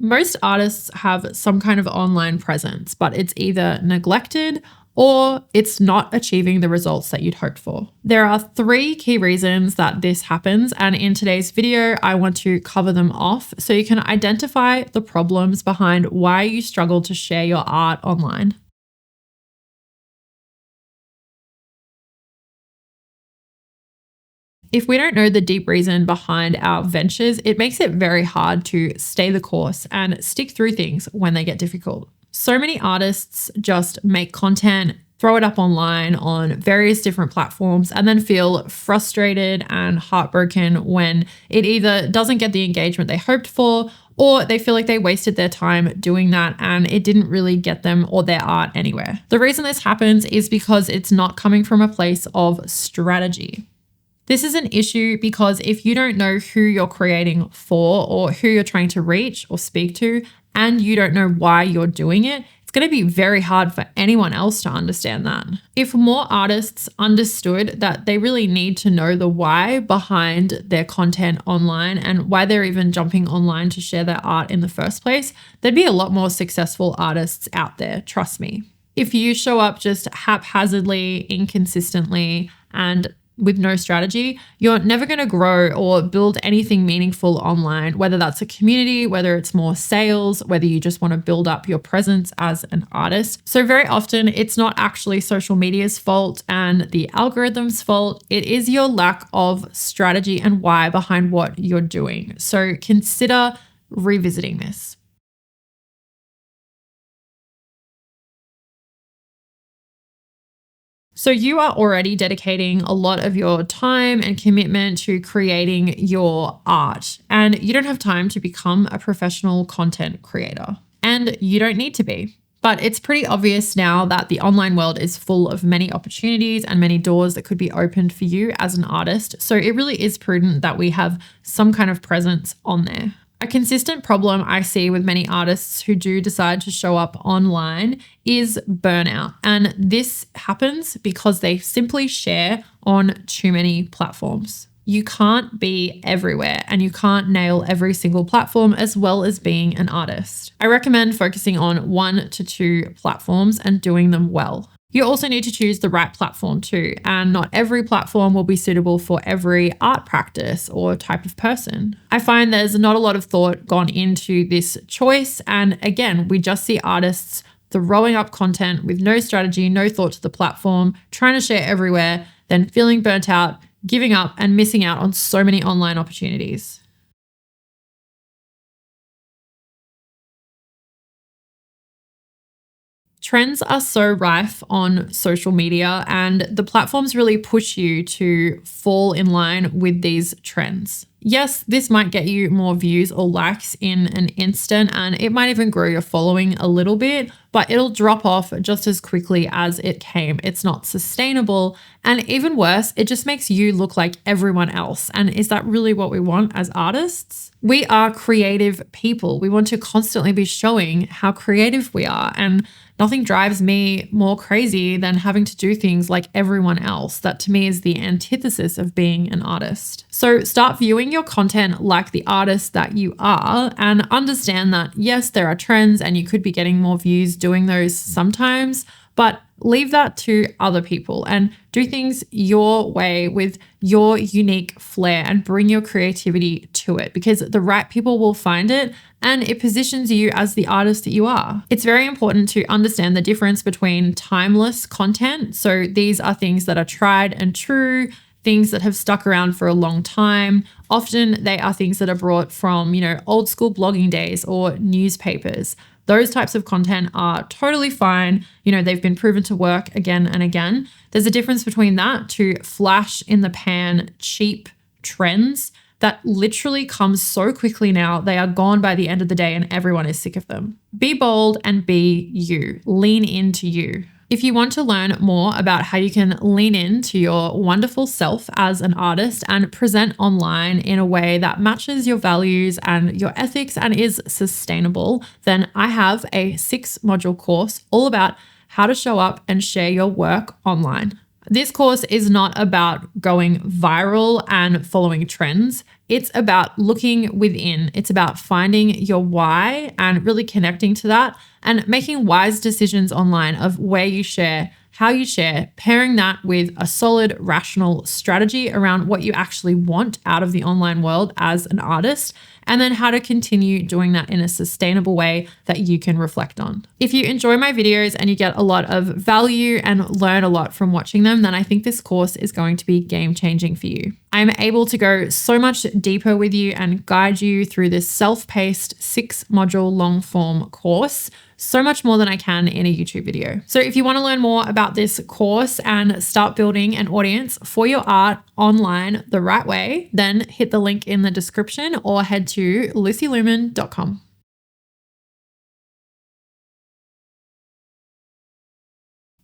Most artists have some kind of online presence, but it's either neglected or it's not achieving the results that you'd hoped for. There are three key reasons that this happens, and in today's video, I want to cover them off so you can identify the problems behind why you struggle to share your art online. If we don't know the deep reason behind our ventures, it makes it very hard to stay the course and stick through things when they get difficult. So many artists just make content, throw it up online on various different platforms, and then feel frustrated and heartbroken when it either doesn't get the engagement they hoped for, or they feel like they wasted their time doing that and it didn't really get them or their art anywhere. The reason this happens is because it's not coming from a place of strategy. This is an issue because if you don't know who you're creating for or who you're trying to reach or speak to, and you don't know why you're doing it, it's going to be very hard for anyone else to understand that. If more artists understood that they really need to know the why behind their content online and why they're even jumping online to share their art in the first place, there'd be a lot more successful artists out there, trust me. If you show up just haphazardly, inconsistently, and with no strategy, you're never going to grow or build anything meaningful online, whether that's a community, whether it's more sales, whether you just want to build up your presence as an artist. So very often it's not actually social media's fault and the algorithm's fault. It is your lack of strategy and why behind what you're doing. So consider revisiting this. So you are already dedicating a lot of your time and commitment to creating your art, and you don't have time to become a professional content creator, and you don't need to be. But it's pretty obvious now that the online world is full of many opportunities and many doors that could be opened for you as an artist. So it really is prudent that we have some kind of presence on there. A consistent problem I see with many artists who do decide to show up online is burnout. And this happens because they simply share on too many platforms. You can't be everywhere and you can't nail every single platform as well as being an artist. I recommend focusing on 1 to 2 platforms and doing them well. You also need to choose the right platform too, and not every platform will be suitable for every art practice or type of person. I find there's not a lot of thought gone into this choice, and again, we just see artists throwing up content with no strategy, no thought to the platform, trying to share everywhere, then feeling burnt out, giving up, and missing out on so many online opportunities. Trends are so rife on social media, and the platforms really push you to fall in line with these trends. Yes, this might get you more views or likes in an instant, and it might even grow your following a little bit, but it'll drop off just as quickly as it came. It's not sustainable, and even worse, it just makes you look like everyone else. And is that really what we want as artists? We are creative people. We want to constantly be showing how creative we are, and nothing drives me more crazy than having to do things like everyone else. That to me is the antithesis of being an artist. So start viewing your content like the artist that you are, and understand that yes, there are trends and you could be getting more views doing those sometimes, but leave that to other people and do things your way with your unique flair and bring your creativity to it, because the right people will find it and it positions you as the artist that you are. It's very important to understand the difference between timeless content. So these are things that are tried and true, things that have stuck around for a long time. Often they are things that are brought from, old school blogging days or newspapers. Those types of content are totally fine. They've been proven to work again and again. There's a difference between that to flash in the pan, cheap trends that literally come so quickly now. They are gone by the end of the day and everyone is sick of them. Be bold and be you. Lean into you. If you want to learn more about how you can lean into your wonderful self as an artist and present online in a way that matches your values and your ethics and is sustainable, then I have a 6-module course all about how to show up and share your work online. This course is not about going viral and following trends. It's about looking within. It's about finding your why and really connecting to that and making wise decisions online of where you share, how you share, pairing that with a solid, rational strategy around what you actually want out of the online world as an artist, and then how to continue doing that in a sustainable way that you can reflect on. If you enjoy my videos and you get a lot of value and learn a lot from watching them, then I think this course is going to be game-changing for you. I'm able to go so much deeper with you and guide you through this self-paced 6-module long-form course, so much more than I can in a YouTube video. So if you want to learn more about this course and start building an audience for your art online the right way, then hit the link in the description or head to lucylumen.com.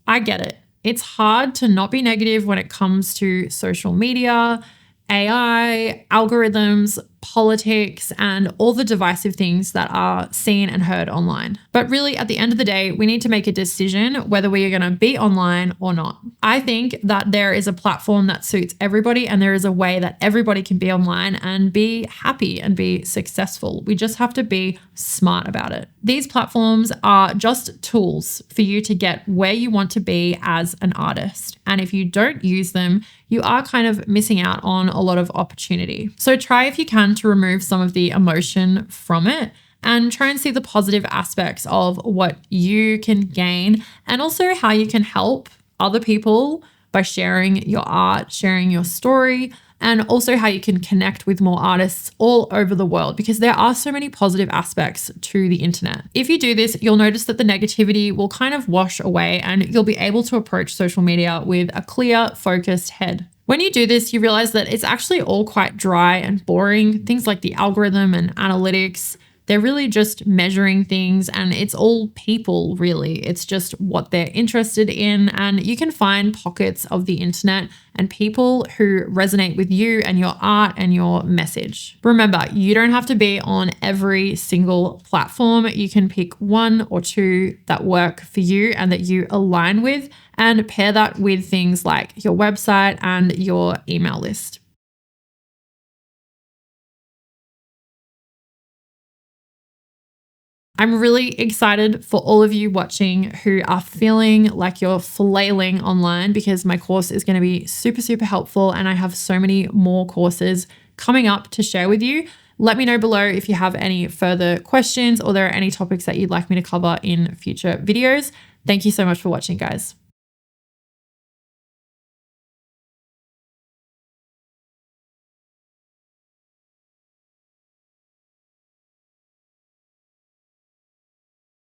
I get it. It's hard to not be negative when it comes to social media, AI, algorithms, politics, and all the divisive things that are seen and heard online. But really, at the end of the day, we need to make a decision whether we are going to be online or not. I think that there is a platform that suits everybody, and there is a way that everybody can be online and be happy and be successful. We just have to be smart about it. These platforms are just tools for you to get where you want to be as an artist. And if you don't use them, you are kind of missing out on a lot of opportunity. So try if you can to remove some of the emotion from it and try and see the positive aspects of what you can gain and also how you can help other people by sharing your art, sharing your story, and also how you can connect with more artists all over the world, because there are so many positive aspects to the internet. If you do this, you'll notice that the negativity will kind of wash away and you'll be able to approach social media with a clear, focused head. When you do this, you realize that it's actually all quite dry and boring. Things like the algorithm and analytics, they're really just measuring things, and it's all people, really. It's just what they're interested in. And you can find pockets of the internet and people who resonate with you and your art and your message. Remember, you don't have to be on every single platform. You can pick 1 or 2 that work for you and that you align with, and pair that with things like your website and your email list. I'm really excited for all of you watching who are feeling like you're flailing online, because my course is going to be super, super helpful. And I have so many more courses coming up to share with you. Let me know below if you have any further questions or there are any topics that you'd like me to cover in future videos. Thank you so much for watching, guys.